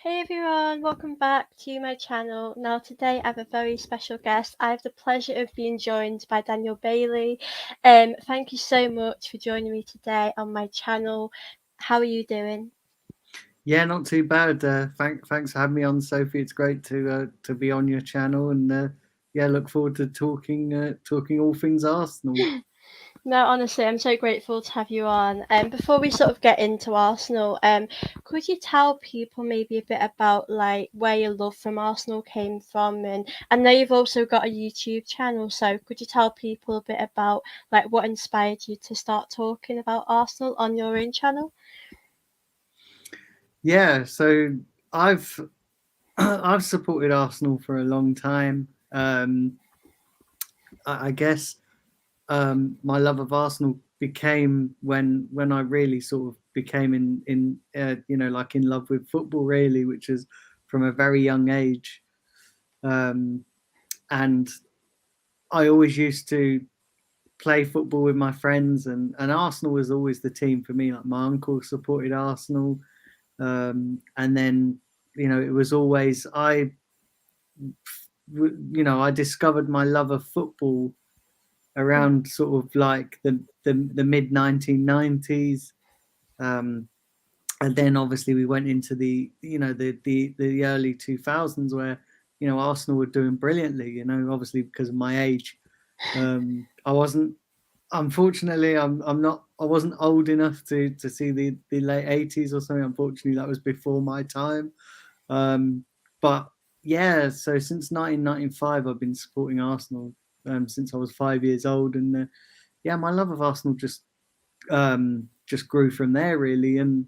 Hey everyone, welcome back to my channel. Now today I have a very special guest. I have the pleasure of being joined by Dailey Bailey. Thank you so much for joining me today on my channel. How are you doing? Yeah, not too bad. Thanks for having me on, Sophie. It's great to be on your channel, and yeah, look forward to talking all things Arsenal. No, honestly, I'm so grateful to have you on. Before we sort of get into Arsenal, could you tell people maybe a bit about like where your love from Arsenal came from? And I know you've also got a YouTube channel, so could you tell people a bit about like what inspired you to start talking about Arsenal on your own channel? Yeah, so I've I've supported Arsenal for a long time. I guess my love of Arsenal became when I really sort of became in like in love with football, really, which is from a very young age. Um, and I always used to play football with my friends, and Arsenal was always the team for me. Like my uncle supported Arsenal, and then it was always I discovered my love of football around sort of like the mid 1990s, um, and then obviously we went into the early 2000s where Arsenal were doing brilliantly. Obviously because of my age, I wasn't unfortunately, I'm not. I wasn't old enough to see the late 80s or something. Unfortunately, that was before my time. But yeah, so since 1995, I've been supporting Arsenal since I was 5 years old, and yeah, my love of Arsenal just grew from there really. And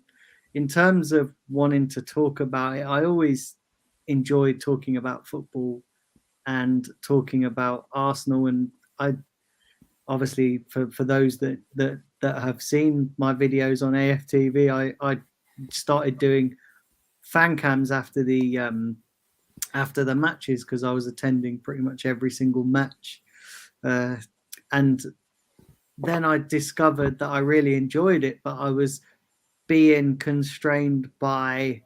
in terms of wanting to talk about it, I always enjoyed talking about football and talking about Arsenal, and I obviously for those that have seen my videos on AFTV, I started doing fan cams after the matches because I was attending pretty much every single match, uh, and then I discovered that I really enjoyed it, but I was being constrained by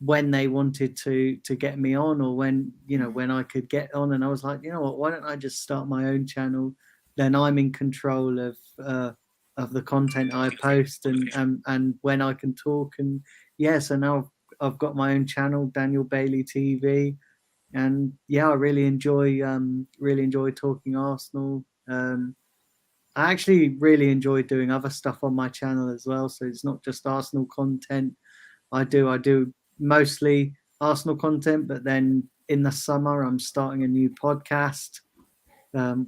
when they wanted to get me on, or when I could get on. And I was like, you know what, why don't I just start my own channel? Then I'm in control of the content I post, and when I can talk. And yeah, so now I've got my own channel, Dailey Bailey TV. And yeah, I really enjoy talking Arsenal. I actually really enjoy doing other stuff on my channel as well. So it's not just Arsenal content. I do mostly Arsenal content, but then in the summer I'm starting a new podcast,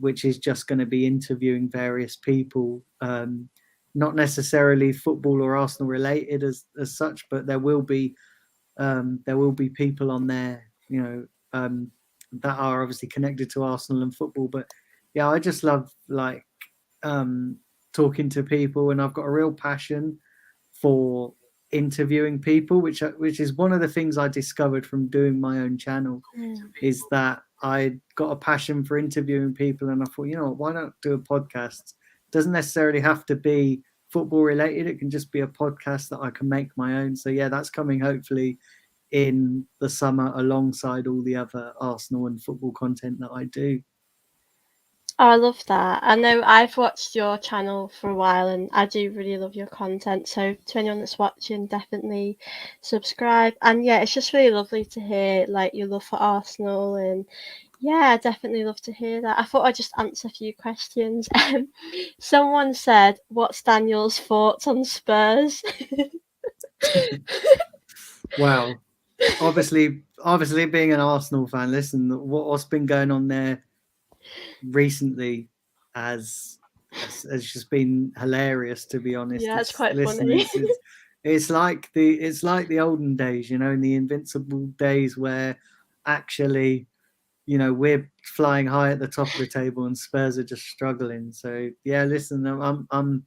which is just going to be interviewing various people, not necessarily football or Arsenal related as such, but there will be people on there, that are obviously connected to Arsenal and football. But yeah, I just love like um, talking to people, and I've got a real passion for interviewing people, which is one of the things I discovered from doing my own channel, Mm. is that I got a passion for interviewing people, and I thought, why not do a podcast? Doesn't necessarily have to be football related. It can just be a podcast that I can make my own. So yeah, that's coming hopefully in the summer alongside all the other Arsenal and football content that I do. Oh, I love that. I know I've watched your channel for a while and I do really love your content. So to anyone that's watching, definitely subscribe. And yeah, it's just really lovely to hear like your love for Arsenal and yeah, I definitely love to hear that. I thought I'd just answer a few questions. Someone said, "What's Daniel's thoughts on Spurs?" Wow. Obviously being an Arsenal fan, listen, what's been going on there recently has has just been hilarious, to be honest. Yeah, it's It's quite listen, funny. it's like the olden days, in the invincible days where actually, we're flying high at the top of the table and Spurs are just struggling. So yeah, listen, I'm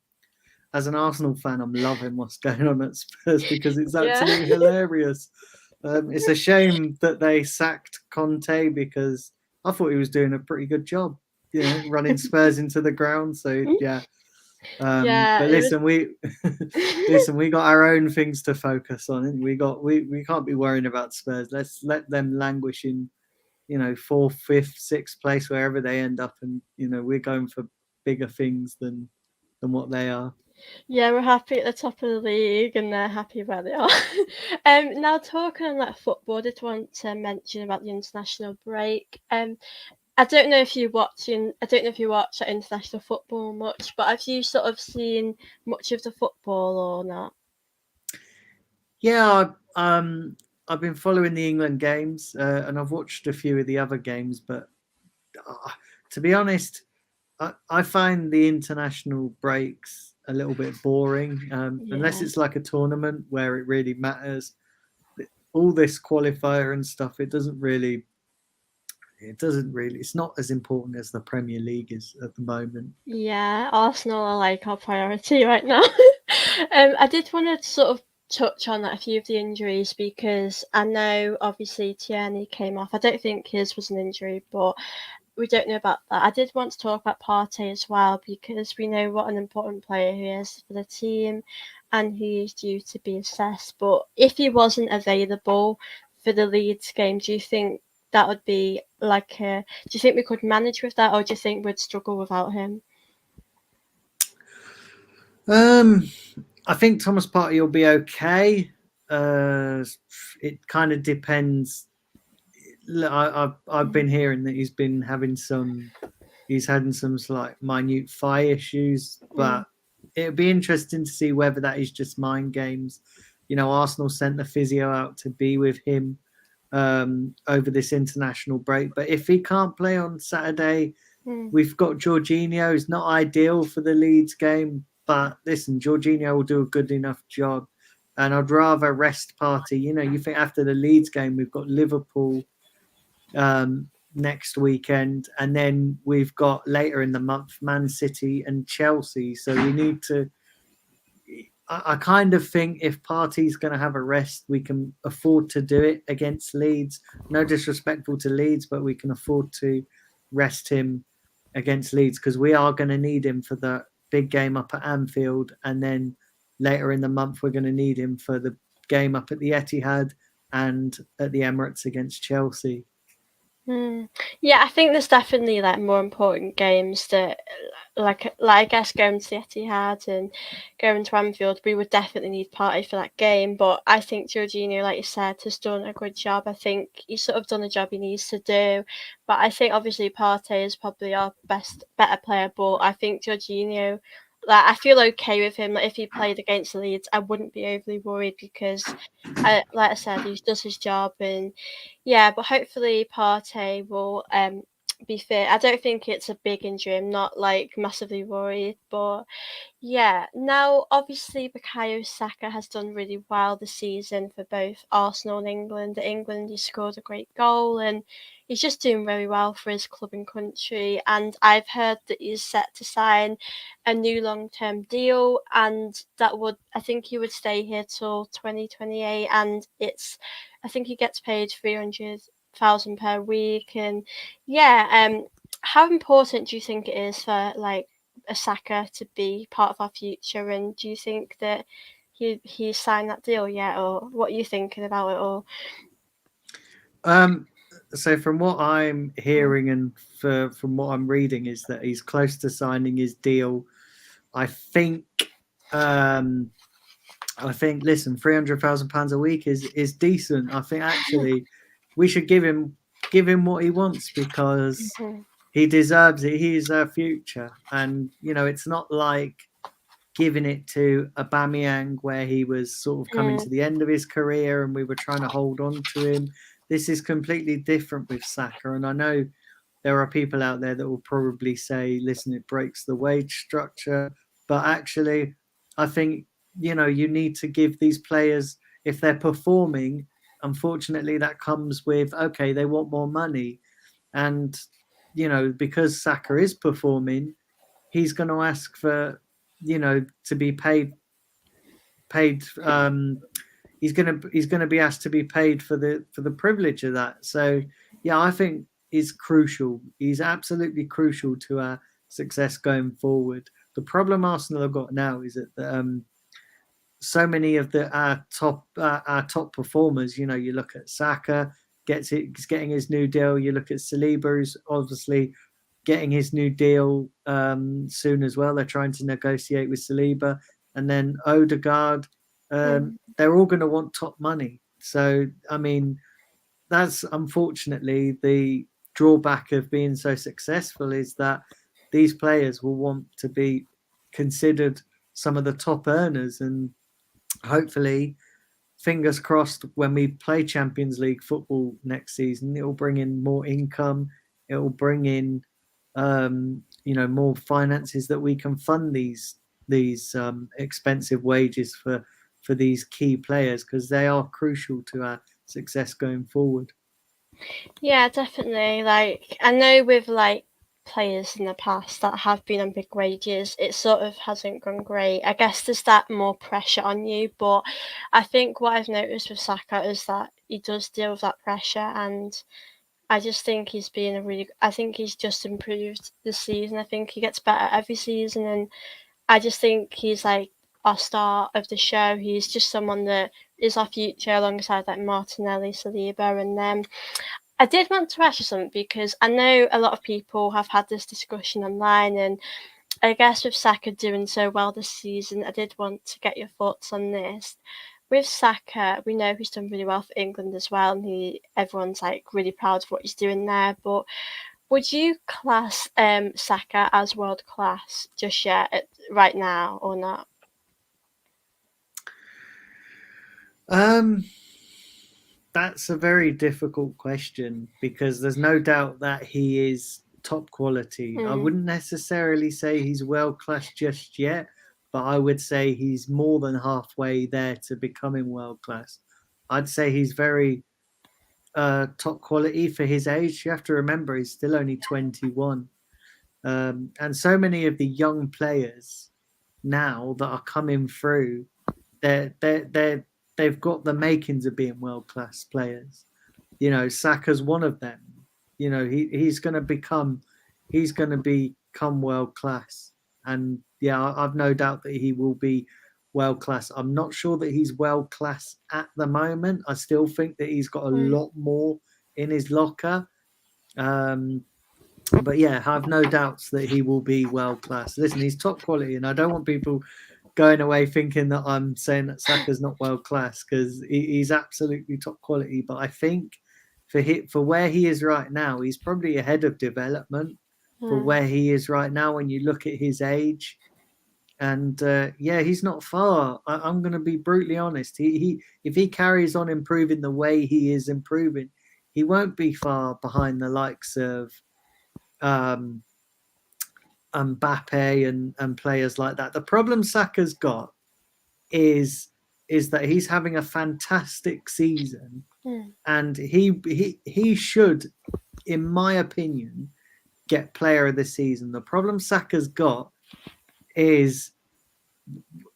as an Arsenal fan, I'm loving what's going on at Spurs because it's Yeah. absolutely hilarious. It's a shame that they sacked Conte because I thought he was doing a pretty good job, running Spurs into the ground. So yeah, Yeah, But it was. listen, we listen, we got our own things to focus on. And we can't be worrying about Spurs. Let's let them languish in, fourth, fifth, sixth place, wherever they end up, and we're going for bigger things than what they are. Yeah, we're happy at the top of the league and they're happy where they are. Now talking on that football, I did want to mention about the international break. I don't know if you watch that international football much, but have you sort of seen much of the football or not? Yeah, I've been following the England games, and I've watched a few of the other games, but uh, to be honest, I find the international breaks a little bit boring, unless Yeah. it's like a tournament where it really matters. All this qualifier and stuff, it's not as important as the Premier League is at the moment. Yeah, Arsenal are like our priority right now. I did want to sort of touch on a few of the injuries because I know obviously Tierney came off. I don't think his was an injury, but we don't know about that. I did want to talk about Partey as well because we know what an important player he is for the team and he is due to be assessed. But if he wasn't available for the Leeds game, do you think that would be like a, do you think we could manage with that or do you think we'd struggle without him? Um, I think Thomas Partey will be okay. Uh, it kind of depends. I've been hearing that he's had some like minute thigh issues, Mm, but it'll be interesting to see whether that is just mind games. Arsenal sent the physio out to be with him over this international break, but if he can't play on Saturday, mm, we've got Jorginho. It's not ideal for the Leeds game, but listen, Jorginho will do a good enough job. And I'd rather rest Partey. You think after the Leeds game, we've got Liverpool next weekend, and then we've got later in the month Man City and Chelsea. So we need to. I kind of think if Partey's going to have a rest, we can afford to do it against Leeds. No disrespectful to Leeds, but we can afford to rest him against Leeds because we are going to need him for the big game up at Anfield, and then later in the month we're going to need him for the game up at the Etihad and at the Emirates against Chelsea. mm. Yeah, I think there's definitely like more important games that like I guess going to the Etihad and going to Anfield, we would definitely need Partey for that game. But I think Jorginho, like you said, has done a good job. I think he's sort of done the job he needs to do. But I think obviously Partey is probably our better player. But I think Jorginho, like I feel okay with him. Like if he played against Leeds, I wouldn't be overly worried because like I said, he does his job and yeah. But hopefully Partey will be fit. I don't think it's a big injury. I'm not like massively worried, but yeah. Now, obviously, Bukayo Saka has done really well this season for both Arsenal and England. At England, he scored a great goal, and he's just doing very well for his club and country. And I've heard that he's set to sign a new long-term deal, and that would I think he would stay here till 2028, and I think he gets paid 300,000 per week, and yeah. How important do you think it is for like a Saka to be part of our future? And do you think that he signed that deal yet, or what are you thinking about it all? Um, so from what I'm Mm, hearing and from what I'm reading is that he's close to signing his deal. I think um, listen, £300,000 a week is decent. I think actually we should give him what he wants because mhm, he deserves it. He is our future, and it's not like giving it to Aubameyang where he was sort of coming mm, to the end of his career and we were trying to hold on to him. This is completely different with Saka, and I know there are people out there that will probably say, listen, it breaks the wage structure. But actually, I think, you need to give these players, if they're performing, unfortunately, that comes with, okay, they want more money. And, because Saka is performing, he's going to ask for, to be paid he's gonna be asked to be paid for the privilege of that. So yeah, I think is crucial. He's absolutely crucial to our success going forward. The problem Arsenal have got now is that so many of our top performers. You know, you look at Saka getting his new deal. You look at Saliba, who's obviously getting his new deal soon as well. They're trying to negotiate with Saliba, and then Odegaard. Mm. They're all going to want top money. So I mean, that's unfortunately the drawback of being so successful is that these players will want to be considered some of the top earners, and hopefully, fingers crossed, when we play Champions League football next season, it will bring in more income. It will bring in, more finances that we can fund these expensive wages for these key players, because they are crucial to our success going forward. Yeah, definitely. Like, I know with like players in the past that have been on big wages, it sort of hasn't gone great. I guess there's that more pressure on you, but I think what I've noticed with Saka is that he does deal with that pressure, and I just think he's been I think he's just improved this season. I think he gets better every season, and I just think he's like our star of the show. He's just someone that is our future alongside like Martinelli, Saliba, and them. I did want to ask you something because I know a lot of people have had this discussion online, and I guess with Saka doing so well this season, I did want to get your thoughts on this. With Saka, we know he's done really well for England as well, and everyone's like really proud of what he's doing there. But would you class Saka as world class just yet, right now, or not? Um, that's a very difficult question because there's no doubt that he is top quality. I Mm. wouldn't necessarily say he's world class just yet, but I would say he's more than halfway there to becoming world class. I'd say he's very top quality for his age. You have to remember he's still only 21. And so many of the young players now that are coming through, they've got the makings of being world class players. You know, Saka's one of them. You know, he's going to become world class, and yeah, I've no doubt that he will be world class. I'm not sure that he's world class at the moment. I still think that he's got a Mm. lot more in his locker. Um, but yeah, I have no doubts that he will be world class. Listen, he's top quality, and I don't want people going away thinking that I'm saying that Saka's not world class, because he's absolutely top quality. But I think for where he is right now, he's probably ahead of development for Mm. where he is right now. When you look at his age, and yeah, he's not far. I'm going to be brutally honest. He if he carries on improving the way he is improving, he won't be far behind the likes of um, Mbappe and players like that. The problem Saka's got is that he's having a fantastic season, Mm. and he should, in my opinion, get player of the season. The problem Saka's got is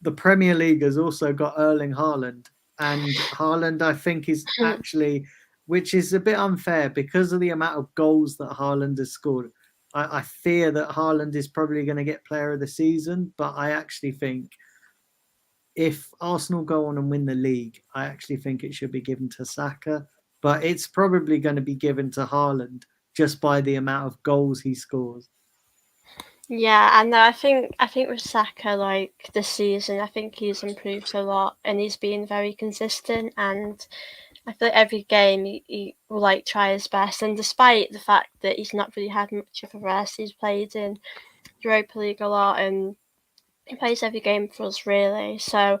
the Premier League has also got Erling Haaland, and Haaland I think is actually, which is a bit unfair because of the amount of goals that Haaland has scored. I fear that Haaland is probably going to get player of the season, but I actually think if Arsenal go on and win the league, I actually think it should be given to Saka, but it's probably going to be given to Haaland just by the amount of goals he scores. Yeah, and I think with Saka, like this season, I think he's improved a lot, and he's been very consistent. And I feel like every game he will like try his best, and despite the fact that he's not really had much of a rest, he's played in Europa League a lot, and he plays every game for us really. So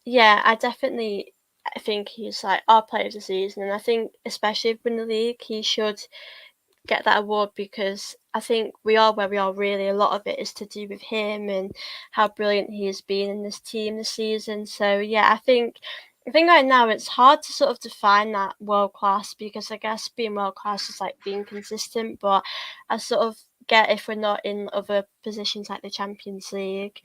yeah, I think he's like our player of the season, and I think especially in the league, he should get that award because I think we are where we are really. A lot of it is to do with him and how brilliant he has been in this team this season. So yeah, I think right now it's hard to sort of define that world class because I guess being world class is like being consistent, but I sort of get if we're not in other positions like the Champions League,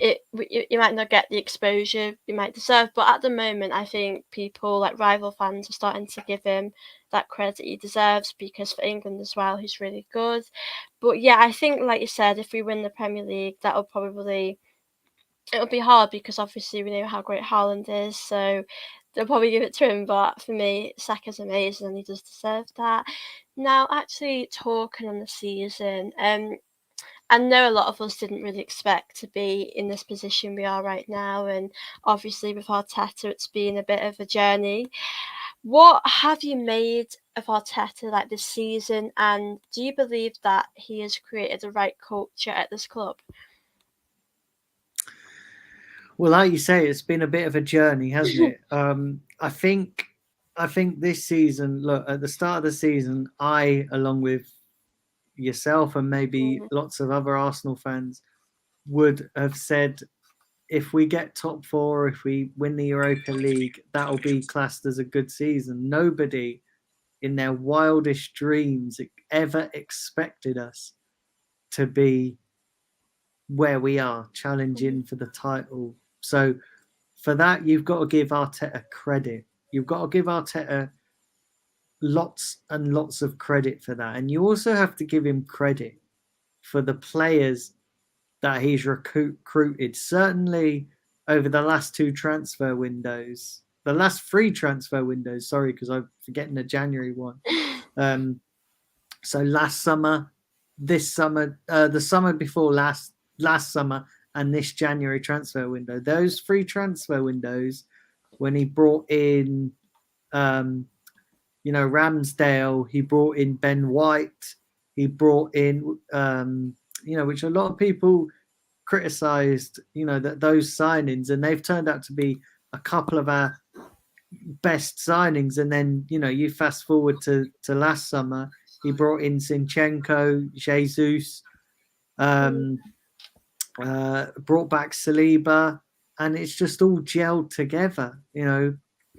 you might not get the exposure you might deserve, but at the moment, I think people like rival fans are starting to give him that credit he deserves because for England as well, he's really good. But yeah, I think like you said, if we win the Premier League, that'll probably it'll be hard because obviously we know how great Haaland is, so they'll probably give it to him. But for me, Saka's amazing and he does deserve that. Now, actually talking on the season, I know a lot of us didn't really expect to be in this position we are right now, and obviously with Arteta, it's been a bit of a journey. What have you made of Arteta like this season, and do you believe that he has created the right culture at this club? Well, like you say, it's been a bit of a journey, hasn't it? I think this season, look, at the start of the season, I, along with yourself and maybe Mhm. lots of other Arsenal fans, would have said if we get top four, if we win the Europa League, that'll be classed as a good season. Nobody in their wildest dreams ever expected us to be where we are, Mhm. challenging for the title. So for that, you've got to give Arteta credit. You've got to give Arteta lots and lots of credit for that. And you also have to give him credit for the players that he's recruited. Certainly over the last two transfer windows, the last three transfer windows, sorry, because I'm forgetting the January one. Um, so last summer, this summer, the summer before last summer, and this January transfer window. Those three transfer windows, when he brought in, um, Ramsdale, he brought in Ben White, he brought in, which a lot of people criticised, that those signings, and they've turned out to be a couple of our best signings. And then you fast forward to last summer, he brought in Zinchenko, Jesus, Mm. um, brought back Saliba, and it's just all gelled together.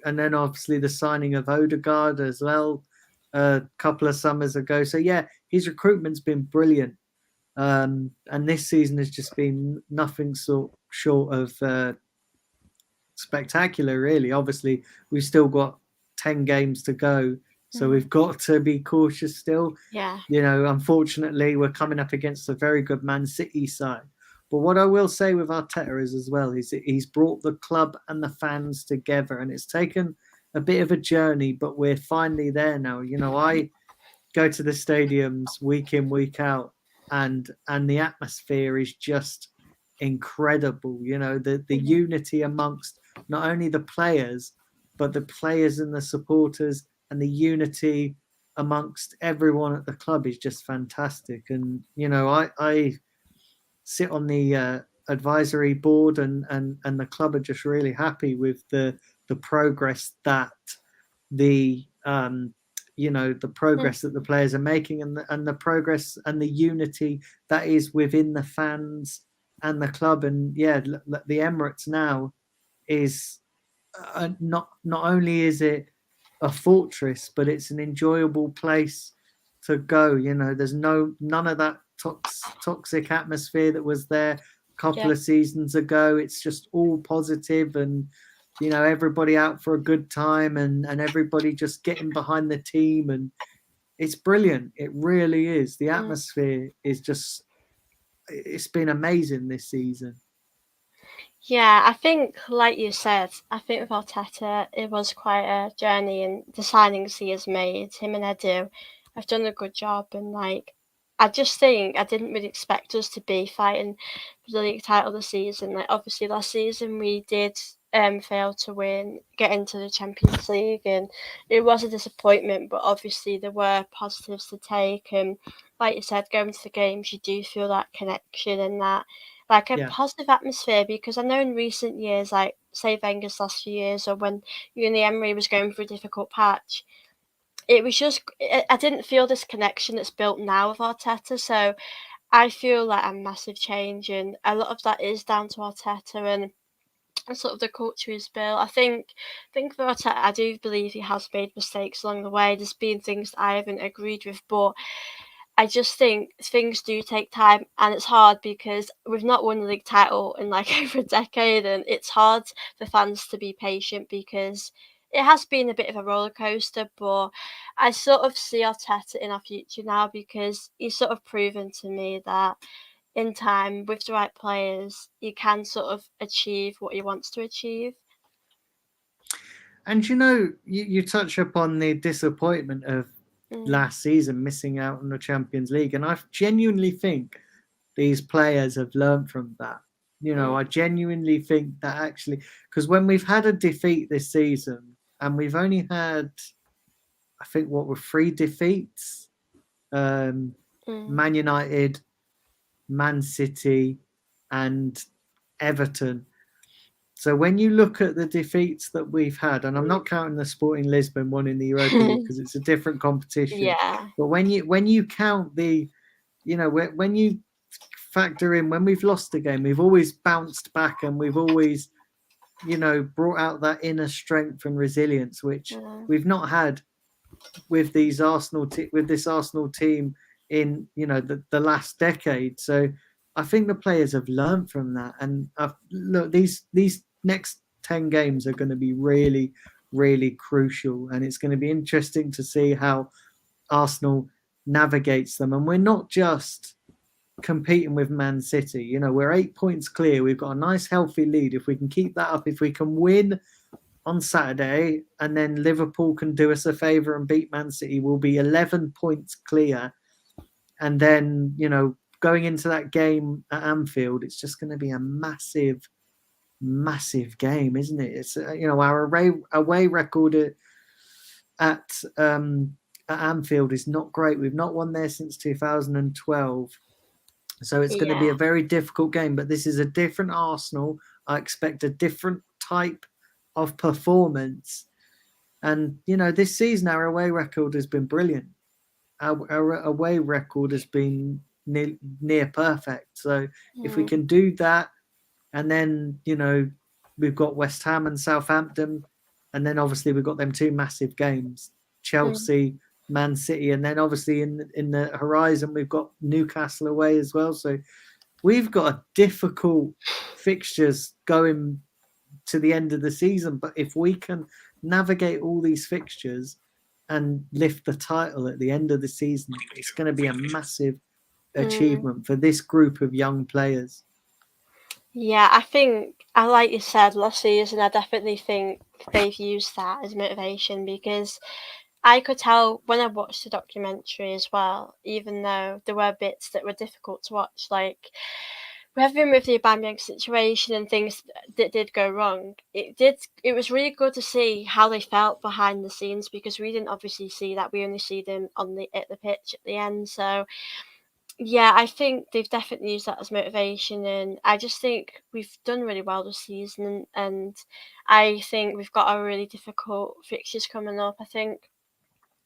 And then obviously the signing of Odegaard as well a couple of summers ago. So yeah, his recruitment's been brilliant. And this season has just been nothing short of spectacular, really. Obviously, we've still got 10 games to go, so Mm. we've got to be cautious still. Yeah. Unfortunately, we're coming up against a very good Man City side. But what I will say with Arteta is as well is that he's brought the club and the fans together, and it's taken a bit of a journey, but we're finally there now. I go to the stadiums week in, week out, and the atmosphere is just incredible. The Mhm. unity amongst not only the players, but the players and the supporters, and the unity amongst everyone at the club is just fantastic. And I sit on the advisory board, and the club are just really happy with the progress that the the Mm. progress that the players are making, and the progress and the unity that is within the fans and the club. And yeah, the Emirates now is not only is it a fortress, but it's an enjoyable place to go. There's none of that toxic atmosphere that was there a couple Yeah. of seasons ago. It's just all positive, and everybody out for a good time, and everybody just getting behind the team, and it's brilliant. It really is. The Mm. atmosphere is just, it's been amazing this season. Yeah, I think, like you said, I think with Arteta, it was quite a journey, and the signings he has made, him and Edu, have done a good job. And like, I just think I didn't really expect us to be fighting for the league title this season. Like, obviously, last season we did fail to get into the Champions League, and it was a disappointment. But obviously, there were positives to take, and like you said, going to the games, you do feel that connection and that like a Yeah, positive atmosphere because I know in recent years, like say Wenger's last few years or when Uni Emery was going through a difficult patch, it was just I didn't feel this connection that's built now with Arteta. So I feel like a massive change, and a lot of that is down to Arteta and sort of the culture he's built. I think for Arteta, I do believe he has made mistakes along the way. There's been things that I haven't agreed with, but I just think things do take time, and it's hard because we've not won the league title in like over a decade, and it's hard for fans to be patient because it has been a bit of a roller coaster. But I sort of see Arteta in our future now because he's sort of proven to me that in time with the right players, he can sort of achieve what he wants to achieve. And you touch upon the disappointment of Mm, last season missing out on the Champions League, and I genuinely think these players have learned from that. mm, I genuinely think that actually, because when we've had a defeat this season, and we've only had, I think, what were three defeats: um, mm, Man United, Man City, and Everton. So when you look at the defeats that we've had, and I'm not counting the Sporting Lisbon one in the Europa League because it's a different competition, yeah. but when you count the, when you factor in when we've lost a game, we've always bounced back and we've always, brought out that inner strength and resilience which Mm, we've not had with with this Arsenal team in the last decade. So I think the players have learned from that, and look, these next 10 games are going to be really, really crucial, and it's going to be interesting to see how Arsenal navigates them. And we're not just competing with Man City. We're 8 points clear. We've got a nice, healthy lead. If we can keep that up, if we can win on Saturday, and then Liverpool can do us a favour and beat Man City, we'll be 11 points clear. And then, going into that game at Anfield, it's just going to be a massive, massive game, isn't it? It's our away record at Anfield is not great. We've not won there since 2012. So it's going to be yeah. a very difficult game, but this is a different Arsenal. I expect a different type of performance. And, this season, our away record has been brilliant. Our away record has been near perfect. So if we Mm, can do that, and then, we've got West Ham and Southampton, and then obviously we've got them two massive games, mm, Chelsea, Man City, and then obviously in the horizon we've got Newcastle away as well. So we've got a difficult fixtures going to the end of the season. But if we can navigate all these fixtures and lift the title at the end of the season, it's going to be a massive mm. achievement for this group of young players. Yeah, I think, I like you said last season, I definitely think they've used that as motivation because I could tell when I watched the documentary as well, even though there were bits that were difficult to watch, like even with the Aubameyang situation and things that did go wrong, it was really good to see how they felt behind the scenes because we didn't obviously see that. We only see them on the at the pitch at the end. So yeah, I think they've definitely used that as motivation, and I just think we've done really well this season, and I think we've got a really difficult fixtures coming up. I think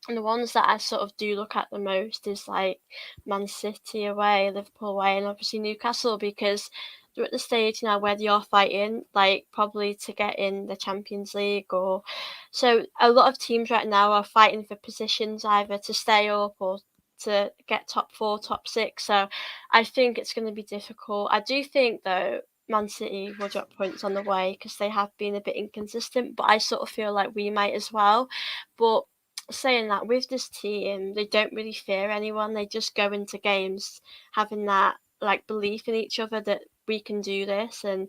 and the ones that I sort of do look at the most is like Man City away, Liverpool away, and obviously Newcastle because they're at the stage now where they are fighting, like probably to get in the Champions League or so a lot of teams right now are fighting for positions either to stay up or to get top four, top six. So I think it's going to be difficult. I do think though Man City will drop points on the way because they have been a bit inconsistent, but I sort of feel like we might as well. But saying that with this team, they don't really fear anyone. They just go into games having that like belief in each other that we can do this. And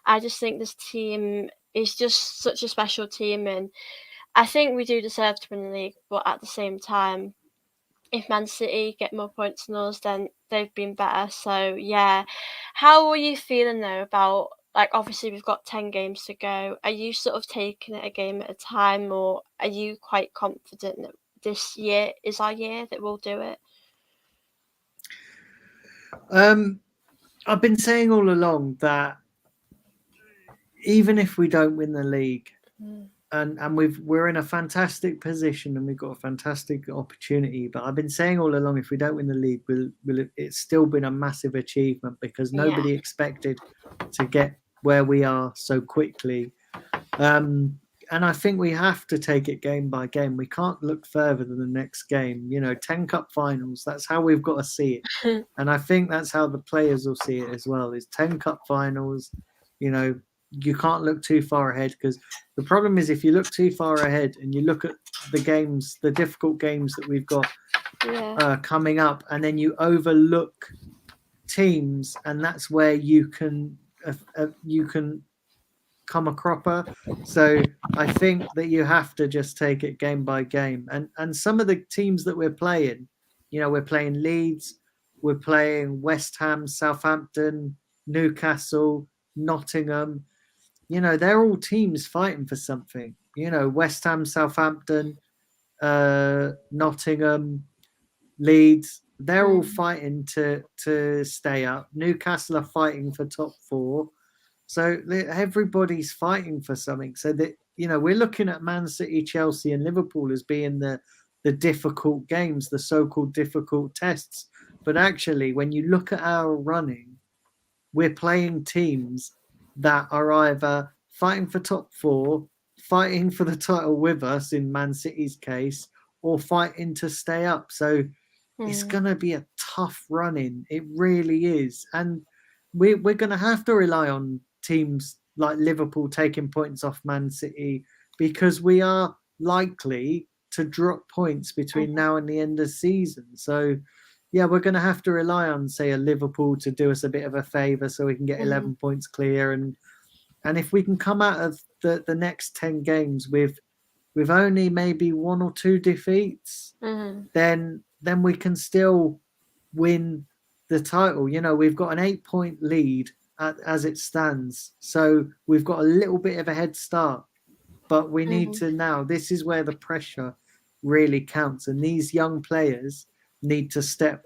I just think this team is just such a special team. And I think we do deserve to win the league. But at the same time, if Man City get more points than us, then they've been better. So yeah, how are you feeling though about like obviously we've got 10 games to go. Are you sort of taking it a game at a time, or are you quite confident that this year is our year that we'll do it? Um, I've been saying all along that even if we don't win the league, Mm, and we're in a fantastic position and we've got a fantastic opportunity. But I've been saying all along, if we don't win the league, it's still been a massive achievement because yeah. nobody expected to get where we are so quickly. Um, and I think we have to take it game by game. We can't look further than the next game. 10 cup finals, that's how we've got to see it. And I think that's how the players will see it as well, is 10 cup finals. You can't look too far ahead, because the problem is if you look too far ahead and you look at the games, the difficult games that we've got Yeah. coming up, and then you overlook teams, and that's where you can come a cropper. So I think that you have to just take it game by game. And some of the teams that we're playing, we're playing Leeds, we're playing West Ham, Southampton, Newcastle, Nottingham. They're all teams fighting for something. West Ham, Southampton, Nottingham, Leeds, they're all Mm. fighting to stay up. Newcastle are fighting for top four. So everybody's fighting for something. So that we're looking at Man City, Chelsea, and Liverpool as being the difficult games, the so-called difficult tests. But actually, when you look at our running, we're playing teams that are either fighting for top four, fighting for the title with us in Man City's case, or fighting to stay up. So it's Mm. going to be a tough running. It really is. And we're going to have to rely on teams like Liverpool taking points off Man City, because we are likely to drop points between Mm. now and the end of the season. So, yeah, we're going to have to rely on, say, a Liverpool to do us a bit of a favour so we can get Mm. 11 points clear. And if we can come out of the next 10 games with only maybe one or two defeats, Mm. then we can still win the title. We've got an 8-point lead as it stands, so we've got a little bit of a head start. But we need Mm. to now. This is where the pressure really counts, and these young players need to step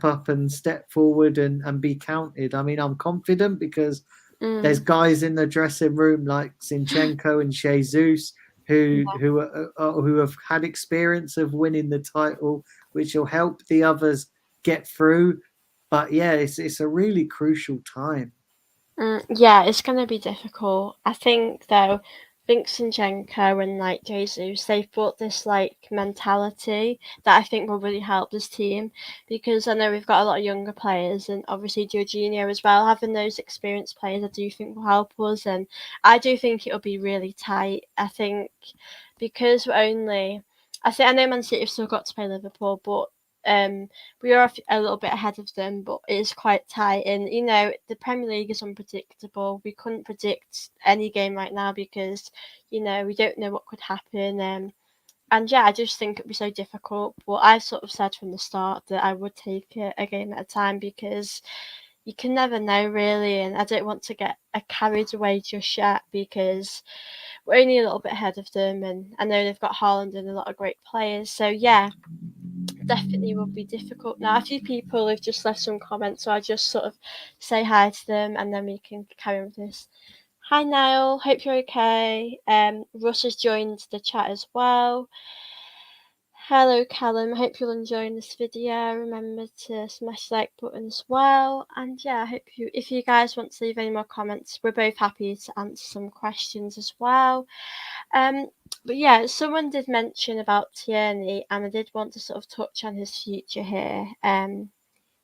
up and step forward and be counted. I mean, I'm confident because there's Mm. guys in the dressing room like Zinchenko and Jesus who have had experience of winning the title, which will help the others get through. But yeah, it's a really crucial time. Yeah, it's gonna be difficult. I think though, Zinchenko and like Jesus, they've brought this like mentality that I think will really help this team, because I know we've got a lot of younger players and obviously Jorginho as well. Having those experienced players, I do think will help us, and I do think it'll be really tight. I think because I know Man City have still got to play Liverpool, but we are a little bit ahead of them, but it is quite tight. And the Premier League is unpredictable. We couldn't predict any game right now because we don't know what could happen. And yeah, I just think it'd be so difficult. But I sort of said from the start that I would take it a game at a time, because you can never know really, and I don't want to get carried away just yet, because we're only a little bit ahead of them, and I know they've got Haaland and a lot of great players. So yeah, definitely will be difficult. Now, a few people have just left some comments, so I just sort of say hi to them and then we can carry on with this. Hi, Niall. Hope you're okay. Russ has joined the chat as well. Hello, Callum. Hope you're enjoying this video. Remember to smash the like button as well. And yeah, I hope if you guys want to leave any more comments, we're both happy to answer some questions as well. Um, but yeah, someone did mention about Tierney, and I did want to sort of touch on his future here.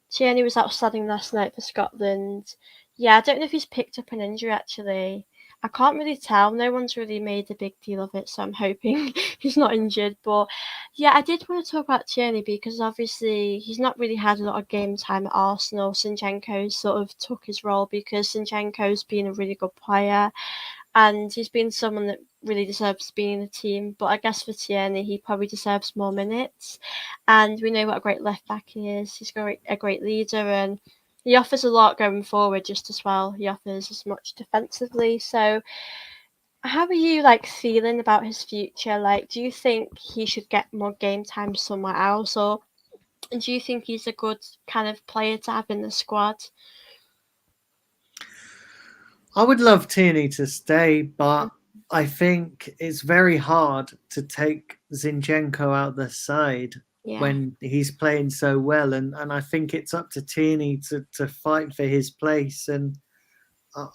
Tierney was outstanding last night for Scotland. Yeah, I don't know if he's picked up an injury actually. I can't really tell. No one's really made a big deal of it, so I'm hoping he's not injured. But yeah, I did want to talk about Tierney because obviously he's not really had a lot of game time at Arsenal. Zinchenko sort of took his role because Zinchenko's been a really good player, and he's been someone that really deserves to be in the team. But I guess for Tierney, he probably deserves more minutes. And we know what a great left back he is. He's a great leader, and he offers a lot going forward just as well. He offers as much defensively. So, how are you feeling about his future? Do you think he should get more game time somewhere else, or do you think he's a good kind of player to have in the squad? I would love Tierney to stay, but I think it's very hard to take Zinchenko out the side Yeah. when he's playing so well. And I think it's up to Tierney to fight for his place. And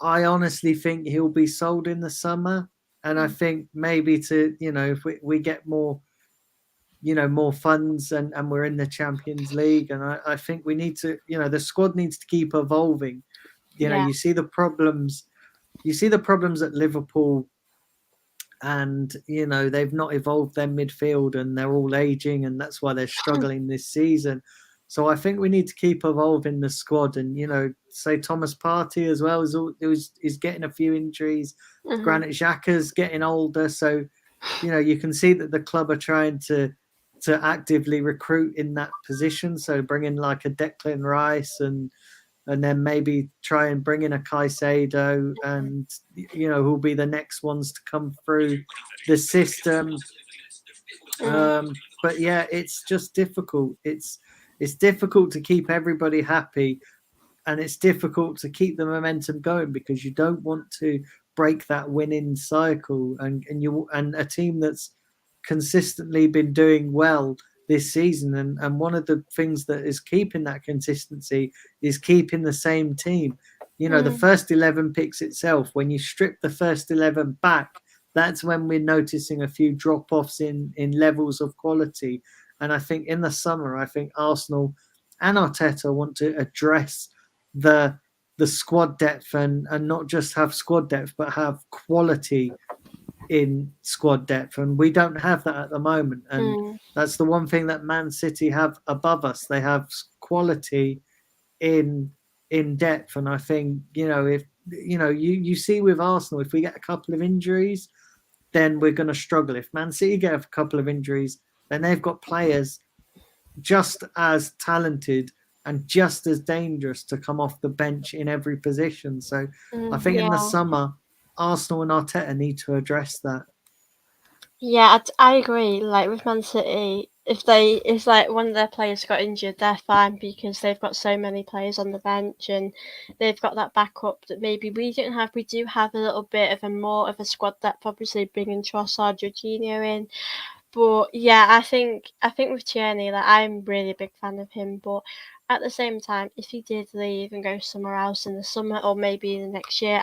I honestly think he'll be sold in the summer. And I think maybe to, if we get more, more funds, and we're in the Champions League, and I think we need to, the squad needs to keep evolving. Yeah. You see the problems, at Liverpool, and they've not evolved their midfield, and they're all aging, and that's why they're struggling this season. So I think we need to keep evolving the squad, and say Thomas Partey as well is getting a few injuries. Hmm. Granit Xhaka's getting older, so you can see that the club are trying to actively recruit in that position. So bring in like a Declan Rice, and then maybe try and bring in a Caicedo, and who'll be the next ones to come through the system. Mm. But yeah, it's just difficult. It's difficult to keep everybody happy, and it's difficult to keep the momentum going, because you don't want to break that winning cycle, and a team that's consistently been doing well this season, and one of the things that is keeping that consistency is keeping the same team. The Mm. first 11 picks itself, when you strip the first 11 back, that's when we're noticing a few drop-offs in levels of quality. And I think in the summer, I think Arsenal and Arteta want to address the squad depth, and not just have squad depth, but have quality in squad depth, and we don't have that at the moment. And Mm. that's the one thing that Man City have above us. They have quality in depth, and I think if you see with Arsenal, if we get a couple of injuries, then we're going to struggle. If Man City get a couple of injuries, then they've got players just as talented and just as dangerous to come off the bench in every position. So I Mm. think in the Yeah. summer, Arsenal and Arteta need to address that. Yeah, I agree. Like with Man City, if like one of their players got injured, they're fine because they've got so many players on the bench and they've got that backup that maybe we don't have. We do have a little bit of a more of a squad depth, obviously bringing Trossard, Jorginho in. But yeah, I think with Tierney, like I'm really a big fan of him, but at the same time, if he did leave and go somewhere else in the summer or maybe in the next year,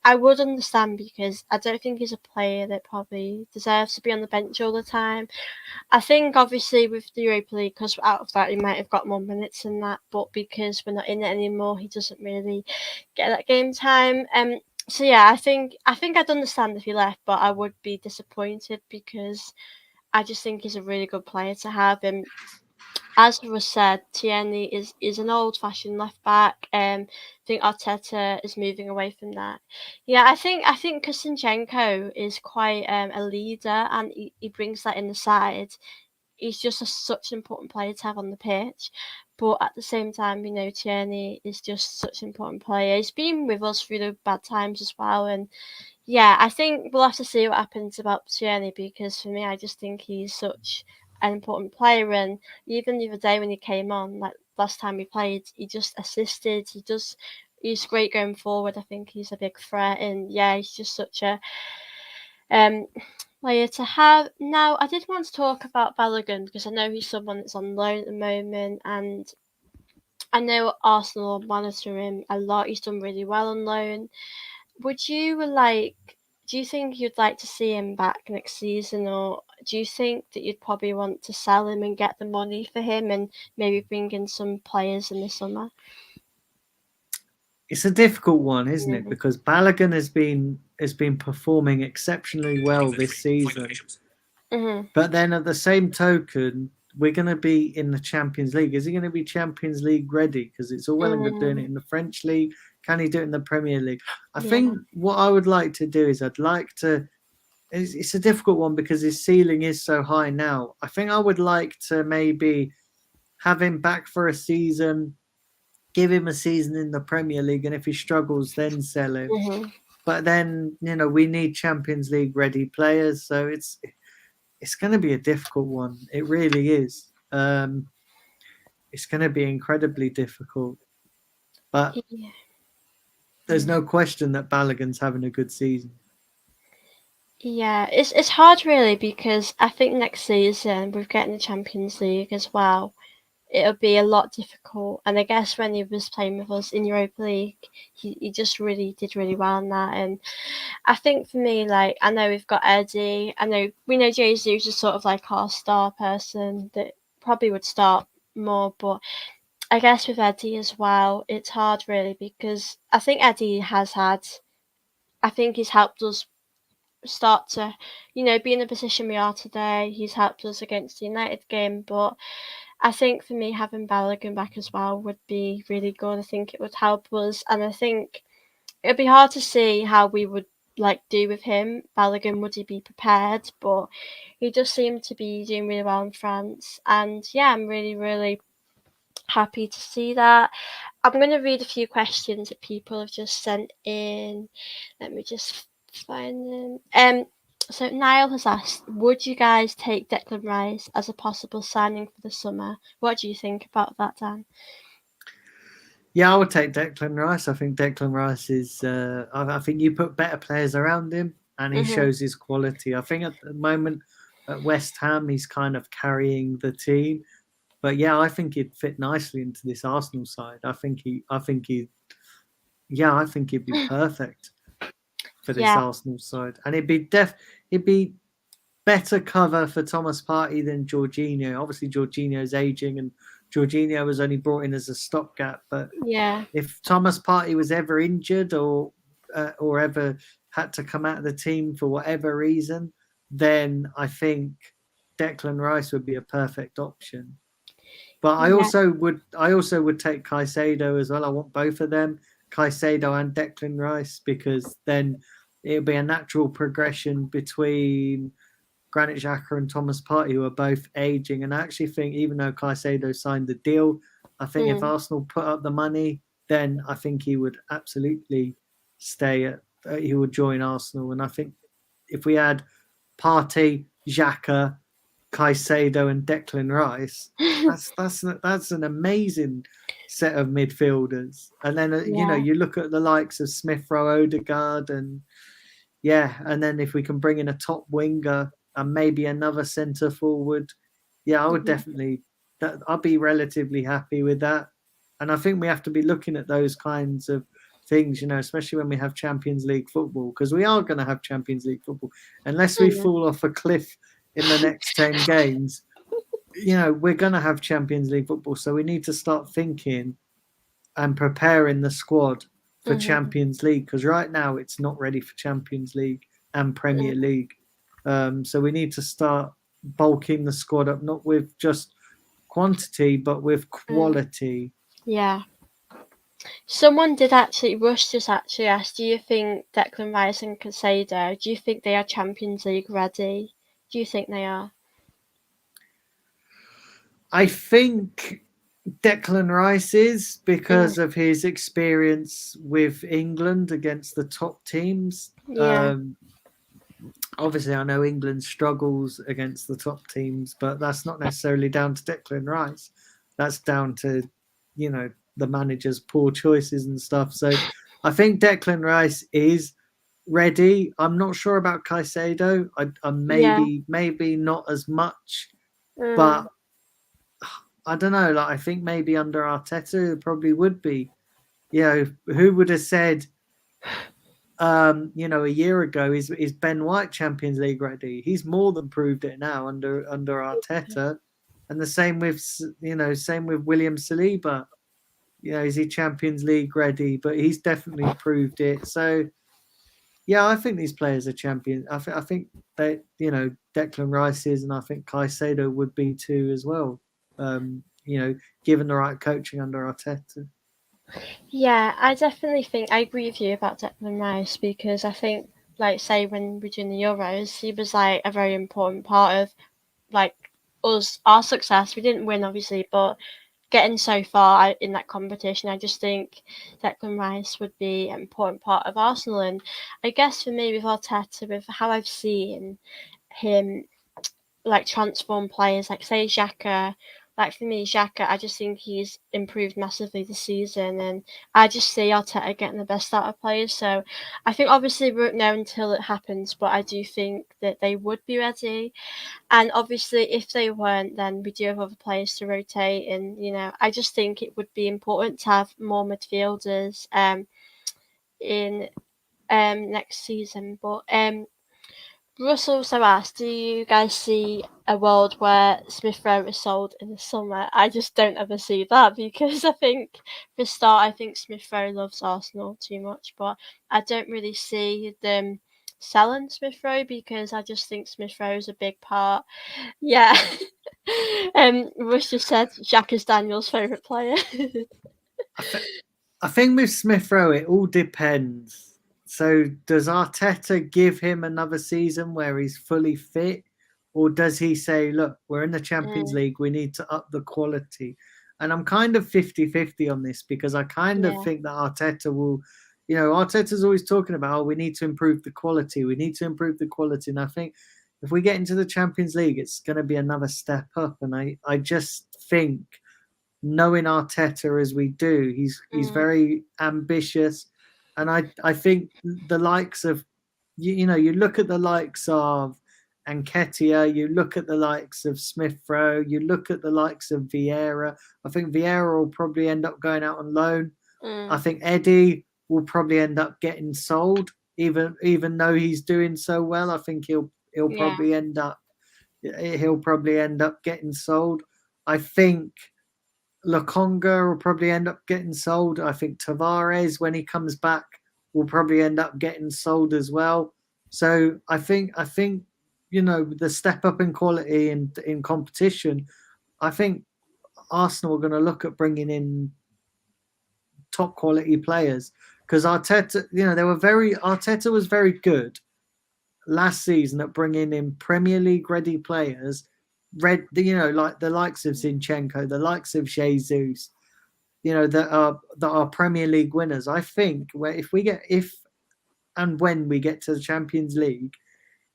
I would understand because I don't think he's a player that probably deserves to be on the bench all the time. I think obviously with the Europa League, because out of that he might have got more minutes than that, but because we're not in it anymore, he doesn't really get that game time. So yeah, I think I'd understand if he left, but I would be disappointed because I just think he's a really good player to have. And as was said, Tierney is an old fashioned left back. I think Arteta is moving away from that. Yeah, I think Kostinchenko is quite a leader and he brings that in the side. He's just such an important player to have on the pitch. But at the same time, Tierney is just such an important player. He's been with us through the bad times as well, and yeah, I think we'll have to see what happens about Tierney because for me, I just think he's such an important player. And even the other day when he came on, like last time we played, he just assisted. He's great going forward. I think he's a big threat, and yeah, he's just such a um player to have. Now, I did want to talk about Balogun because I know he's someone that's on loan at the moment, and I know Arsenal monitor him a lot. He's done really well on loan. Would you do you think you'd like to see him back next season, or do you think that you'd probably want to sell him and get the money for him and maybe bring in some players in the summer? It's a difficult one, isn't it? Mm. Because Balogun has been performing exceptionally well this season, Mm-hmm. but then at the same token, we're going to be in the Champions League. Is he going to be Champions League ready? Because it's all well and good doing it Mm. in the French league. Can he do it in the Premier League? I Yeah. think what I would like to do is I'd like to. It's a difficult one because his ceiling is so high now. I think I would like to maybe have him back for a season, give him a season in the Premier League, and if he struggles, then sell him. Mm-hmm. But then we need Champions League ready players, so it's going to be a difficult one. It really is. It's going to be incredibly difficult. But Yeah. there's no question that Balogun's having a good season. Yeah, it's hard really because I think next season we're getting the Champions League as well. it'll be a lot difficult. And I guess when he was playing with us in Europa League, he just really did really well in that. And I think for me, like, I know we've got Eddie. I know we know Jesus is sort of like our star person that probably would start more, but I guess with Eddie as well, it's hard really because I think Eddie has had. I think he's helped us start to, be in the position we are today. He's helped us against the United game, but I think for me having Balogun back as well would be really good. I think it would help us, and I think it'd be hard to see how we would like do with him. Balogun, would he be prepared? But he does seem to be doing really well in France, and yeah, I'm really really happy to see that. I'm going to read a few questions that people have just sent in. Let me just find them. So Niall has asked, would you guys take Declan Rice as a possible signing for the summer? What do you think about that, Dan? Yeah, I would take Declan Rice. I think Declan Rice is. I think you put better players around him, and he Mhm. shows his quality. I think at the moment at West Ham, he's kind of carrying the team. But yeah, I think he'd fit nicely into this Arsenal side. I think he. I think he. Yeah, I think he'd be perfect for this Yeah. Arsenal side, and It'd be better cover for Thomas Partey than Jorginho. Obviously, Jorginho's aging, and Jorginho was only brought in as a stopgap. But Yeah. if Thomas Partey was ever injured or ever had to come out of the team for whatever reason, then I think Declan Rice would be a perfect option. But Yeah. I also would take Caicedo as well. I want both of them, Caicedo and Declan Rice, because then it'll be a natural progression between Granit Xhaka and Thomas Partey, who are both aging. And I actually think, even though Caicedo signed the deal, I think if Mm. Arsenal put up the money, then I think he would absolutely stay at. He would join Arsenal, and I think if we had Partey, Xhaka, Caicedo, and Declan Rice, that's an amazing set of midfielders. And then Yeah. you look at the likes of Smith Rowe, Odegaard, and yeah, and then if we can bring in a top winger and maybe another centre forward, yeah, I would Mhm. definitely. I'll be relatively happy with that. And I think we have to be looking at those kinds of things, especially when we have Champions League football, because we are going to have Champions League football, unless we Mm. fall off a cliff in the next 10 games. We're going to have Champions League football, so we need to start thinking and preparing the squad for Mhm. Champions League, because right now it's not ready for Champions League and Premier Mm. League. So we need to start bulking the squad up, not with just quantity, but with Mm. quality. Yeah. Someone did actually, Rush just actually asked, do you think Declan Rice and Casado, do you think they are Champions League ready? Do you think they are? I think Declan Rice is, Mm. because of his experience with England against the top teams. Yeah. Obviously, I know England struggles against the top teams, but that's not necessarily down to Declan Rice. That's down to, the manager's poor choices and stuff. So I think Declan Rice is ready. I'm not sure about Caicedo. I Yeah. maybe not as much, but Mm. I don't know. Like, I think maybe under Arteta it probably would be. Who would have said a year ago, is Ben White Champions League ready? He's more than proved it now under Arteta, and the same with William Saliba. Is he Champions League ready? But he's definitely proved it. So yeah, I think these players are champions. I think that Declan Rice is, and I think Caicedo would be too as well. Given the right coaching under Arteta. Yeah, I definitely think I agree with you about Declan Rice because I think, like, say when we're doing the Euros, he was like a very important part of like our success. We didn't win, obviously, but getting so far in that competition, I just think Declan Rice would be an important part of Arsenal. And I guess for me, with Arteta, with how I've seen him like transform players, like say Xhaka, like for me, Xhaka, I just think he's improved massively this season, and I just see Arteta getting the best out of players. So I think obviously we won't know until it happens, but I do think that they would be ready. And obviously, if they weren't, then we do have other players to rotate. And I just think it would be important to have more midfielders in next season. But Russ also asked, do you guys see a world where Smith Rowe is sold in the summer? I just don't ever see that because I think, for a start, I think Smith Rowe loves Arsenal too much, but I don't really see them selling Smith Rowe because I just think Smith Rowe is a big part. Yeah. Russ just said Jack is Daniel's favourite player. I, th- I think with Smith Rowe, it all depends. So, does Arteta give him another season where he's fully fit? Or does he say, look, we're in the Champions Mm, League, we need to up the quality? And I'm kind of 50-50 on this because I kind of yeah. think that Arteta will, Arteta's always talking about, oh, we need to improve the quality. We need to improve the quality. And I think if we get into the Champions League, it's going to be another step up. And I just think knowing Arteta as we do, he's Mm, very ambitious, and I think the likes of you look at the likes of Nketiah, you look at the likes of Smith Rowe, you look at the likes of Vieira. I think Vieira will probably end up going out on loan. I mm, think Eddie will probably end up getting sold, even though he's doing so well. I think he'll yeah. probably end up getting sold. I think Lokonga will probably end up getting sold. I think Tavares, when he comes back, will probably end up getting sold as well. So I think the step up in quality and in competition. I think Arsenal are going to look at bringing in top quality players because Arteta, Arteta was very good last season at bringing in Premier League ready players, like the likes of Zinchenko, the likes of Jesus, that are Premier League winners. I think where if and when we get to the Champions League,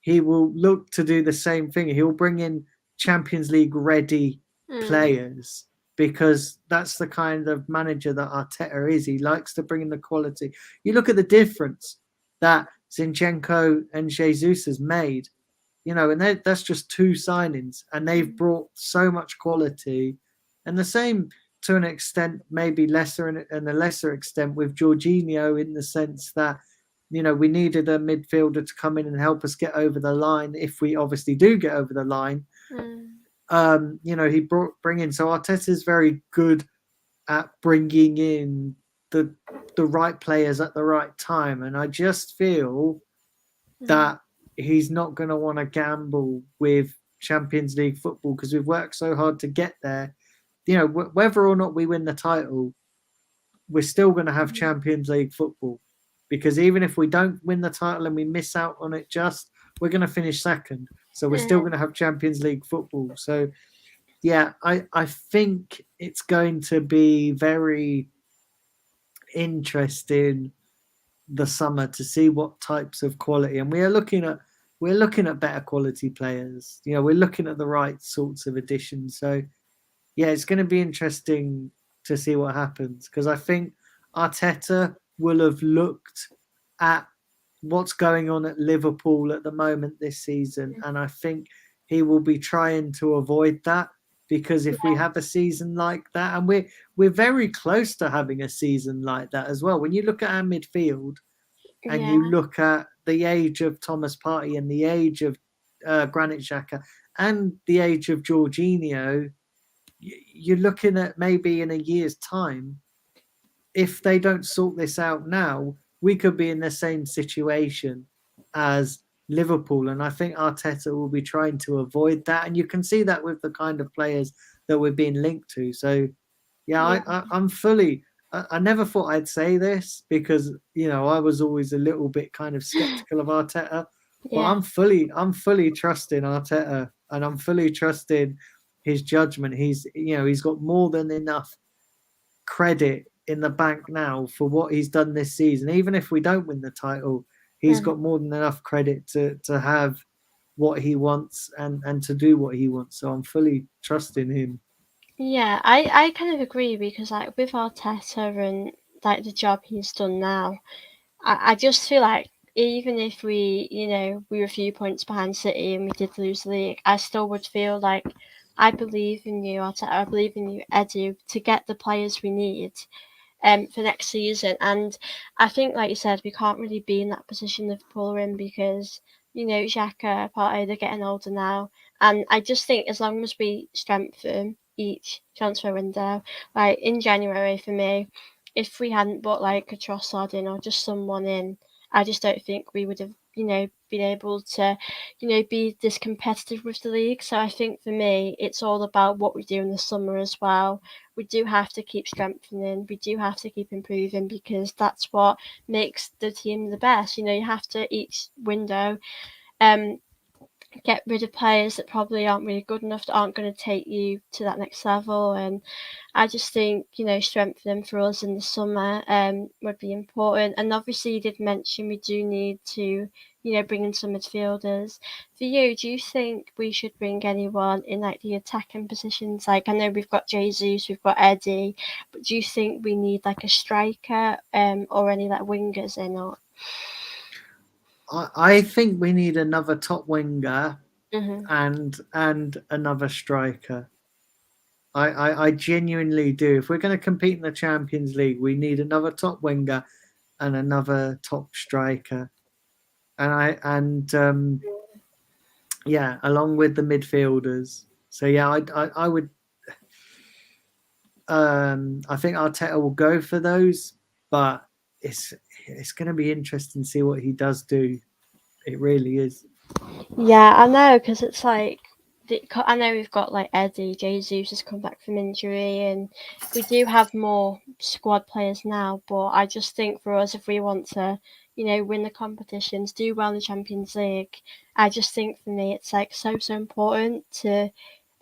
he will look to do the same thing. He'll bring in Champions League ready Mm, players because that's the kind of manager that Arteta is. He likes to bring in the quality. You look at the difference that Zinchenko and Jesus has made, and that's just two signings, and they've mm, brought so much quality. And the same to an extent, maybe lesser and a lesser extent with Jorginho, in the sense that we needed a midfielder to come in and help us get over the line. If we obviously do get over the line, mm, he bring in. So Arteta is very good at bringing in the right players at the right time, and I just feel mm, that he's not going to want to gamble with Champions League football because we've worked so hard to get there. Whether or not we win the title, we're still going to have mm, Champions League football because even if we don't win the title and we miss out on it, we're going to finish second. So we're still mm, going to have Champions League football. So yeah, I think it's going to be very interesting the summer to see what types of quality, and we're looking at better quality players. We're looking at the right sorts of additions. So yeah, it's going to be interesting to see what happens because I think Arteta will have looked at what's going on at Liverpool at the moment this season, and I think he will be trying to avoid that because if we have a season like that, and we're very close to having a season like that as well. When you look at our midfield and yeah. you look at the age of Thomas Partey and the age of Granit Xhaka and the age of Jorginho, you're looking at maybe in a year's time, if they don't sort this out now, we could be in the same situation as Liverpool. And I think Arteta will be trying to avoid that. And you can see that with the kind of players that we're being linked to. So, yeah, Yeah. I'm fully. I never thought I'd say this because I was always a little bit kind of skeptical of Arteta, but Yeah. I'm fully trusting Arteta and I'm fully trusting his judgment. He's got more than enough credit in the bank now for what he's done this season. Even if we don't win the title, he's Mm. got more than enough credit to have what he wants and to do what he wants. So I'm fully trusting him. Yeah, I kind of agree because like with Arteta and like the job he's done now, I just feel like even if we, we were a few points behind City and we did lose the league, I still would feel like I believe in you, Arteta, I believe in you, Edu, to get the players we need for next season. And I think, like you said, we can't really be in that position Liverpool are in because, Xhaka, Partey, they're getting older now. And I just think as long as we strengthen each transfer window, like in January for me, if we hadn't bought like a Trossard in or just someone in, I just don't think we would have, been able to, be this competitive with the league. So I think for me, it's all about what we do in the summer as well. We do have to keep strengthening. We do have to keep improving because that's what makes the team the best. You have to each window um get rid of players that probably aren't really good enough, that aren't going to take you to that next level. And I just think, strengthening for us in the summer would be important. And obviously, you did mention we do need to, bring in some midfielders. For you, do you think we should bring anyone in like the attacking positions? Like, I know we've got Jesus, we've got Eddie, but do you think we need like a striker or any like wingers in? Or I think we need another top winger hmm and another striker. I genuinely do. If we're going to compete in the Champions League, we need another top winger and another top striker. And yeah, along with the midfielders. So yeah, I would. I think Arteta will go for those, but it's it's going to be interesting to see what he does do. It really is. Yeah, I know, because it's like I know we've got like Eddie, Jesus has come back from injury, and we do have more squad players now. But I just think for us, if we want to, win the competitions, do well in the Champions League, I just think for me it's like so important to.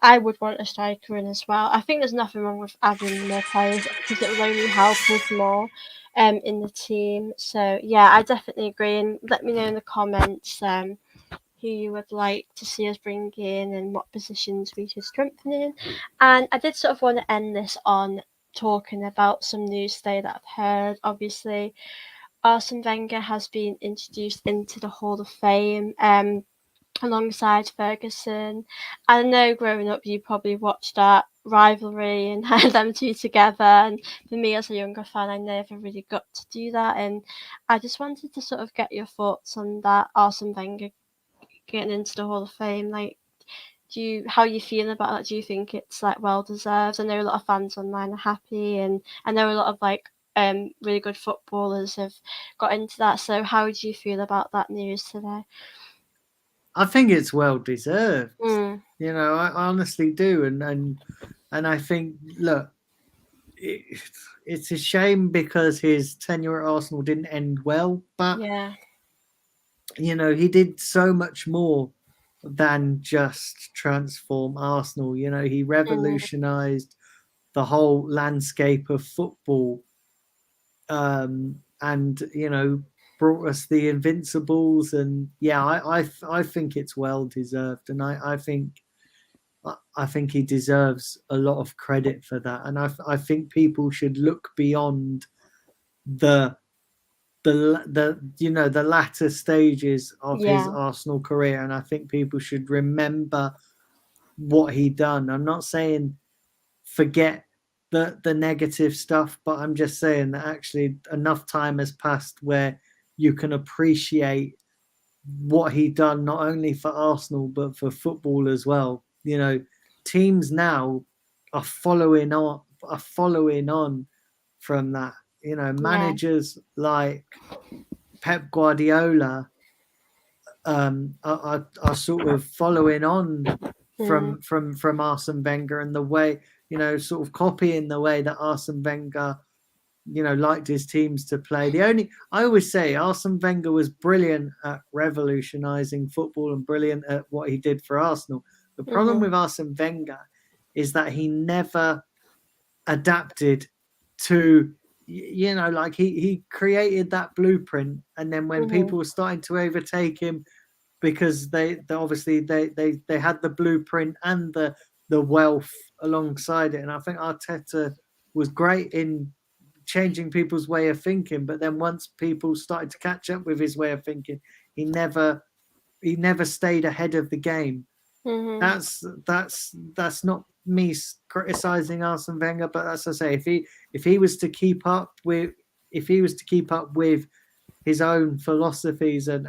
I would want a striker in as well. I think there's nothing wrong with adding more players because it will only help us more in the team. So yeah, I definitely agree. And let me know in the comments who you would like to see us bring in and what positions we should strengthen in. And I did sort of want to end this on talking about some news today that I've heard. Obviously, Arsene Wenger has been introduced into the Hall of Fame. Alongside Ferguson. I know growing up you probably watched that rivalry and had them two together, and for me as a younger fan I never really got to do that, and I just wanted to sort of get your thoughts on that, Arsene Wenger getting into the Hall of Fame. Like, how you feeling about that? Do you think it's like well deserved? I know a lot of fans online are happy, and I know a lot of like really good footballers have got into that. So how do you feel about that news today? I think it's well deserved. Mm, I honestly do, and I think look, it, it's a shame because his tenure at Arsenal didn't end well, but yeah. he did so much more than just transform Arsenal. He Mm, revolutionized the whole landscape of football, and brought us the Invincibles, and yeah, I think it's well deserved, and I think he deserves a lot of credit for that, and I think people should look beyond the the latter stages of his yeah. Arsenal career, and I think people should remember what he done. I'm not saying forget the negative stuff, but I'm just saying that actually enough time has passed where you can appreciate what he done not only for Arsenal but for football as well. Teams now are following on from that. Yeah. Managers like Pep Guardiola are sort of following on Mm, from Arsene Wenger, and the way sort of copying the way that Arsene Wenger liked his teams to play. I always say Arsene Wenger was brilliant at revolutionising football and brilliant at what he did for Arsenal. The problem mhm, with Arsene Wenger is that he never adapted to like he created that blueprint, and then when mhm, people were starting to overtake him because they obviously they had the blueprint and the the wealth alongside it. And I think Arteta was great in changing people's way of thinking, but then once people started to catch up with his way of thinking, he never he never stayed ahead of the game. Mhm. That's not me criticizing Arsene Wenger, but as I say, if he was to keep up with if he was to keep up with his own philosophies and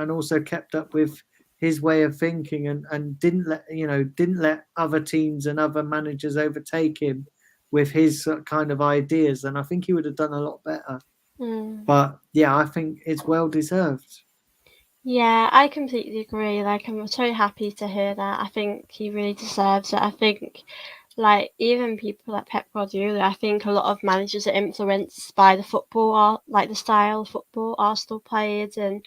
also kept up with his way of thinking and didn't let other teams and other managers overtake him with his kind of ideas, then I think he would have done a lot better. Mm. But yeah, I think it's well deserved. Yeah, I completely agree. Like, I'm so happy to hear that. I think he really deserves it. I think, like, even people like Pep Guardiola, I think a lot of managers are influenced by the football, like the style of football Arsenal played, and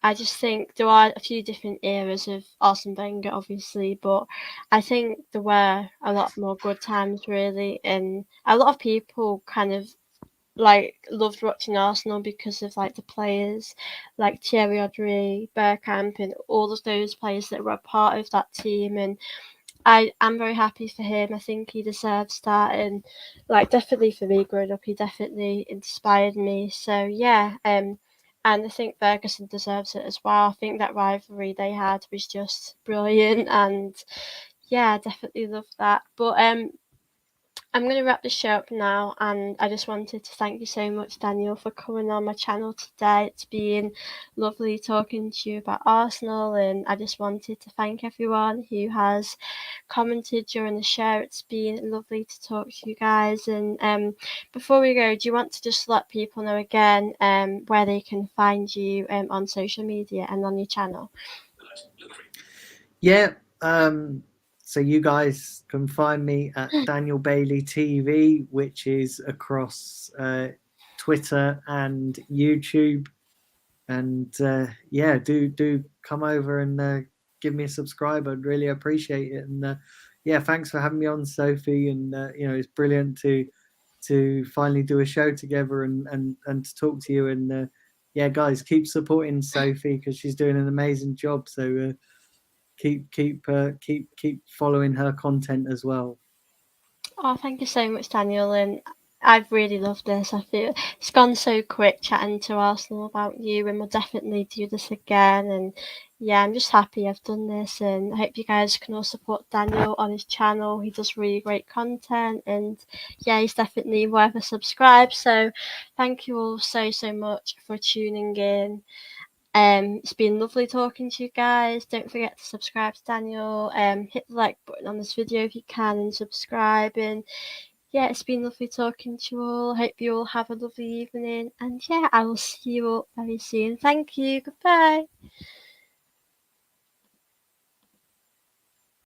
I just think there are a few different eras of Arsene Wenger, obviously, but I think there were a lot more good times, really, and a lot of people kind of like loved watching Arsenal because of like the players like Thierry Henry, Bergkamp, and all of those players that were a part of that team. And I am very happy for him. I think he deserves that, and like definitely for me growing up, he definitely inspired me. So yeah, and I think Ferguson deserves it as well. I think that rivalry they had was just brilliant, and yeah, definitely love that. But I'm going to wrap the show up now, and I just wanted to thank you so much, Daniel, for coming on my channel today. It's been lovely talking to you about Arsenal, and I just wanted to thank everyone who has commented during the show. It's been lovely to talk to you guys. And before we go, do you want to just let people know again where they can find you on social media and on your channel? Yeah. So you guys can find me at Daniel Bailey TV, which is across Twitter and YouTube. And yeah, do come over and give me a subscribe. I'd really appreciate it. And yeah, thanks for having me on, Sophie. And it's brilliant to finally do a show together and to talk to you. And yeah, guys, keep supporting Sophie because she's doing an amazing job. So keep following her content as well. Oh, thank you so much, Daniel. And I've really loved this. I feel it's gone so quick chatting to Arsenal about you, and we'll definitely do this again. And yeah, I'm just happy I've done this, and I hope you guys can all support Daniel on his channel. He does really great content, and yeah, he's definitely worth a subscribe. So thank you all so much for tuning in. It's been lovely talking to you guys. Don't forget to subscribe to Daniel. Hit the like button on this video if you can and subscribe. And yeah, it's been lovely talking to you all. Hope you all have a lovely evening. And yeah, I will see you all very soon. Thank you. Goodbye.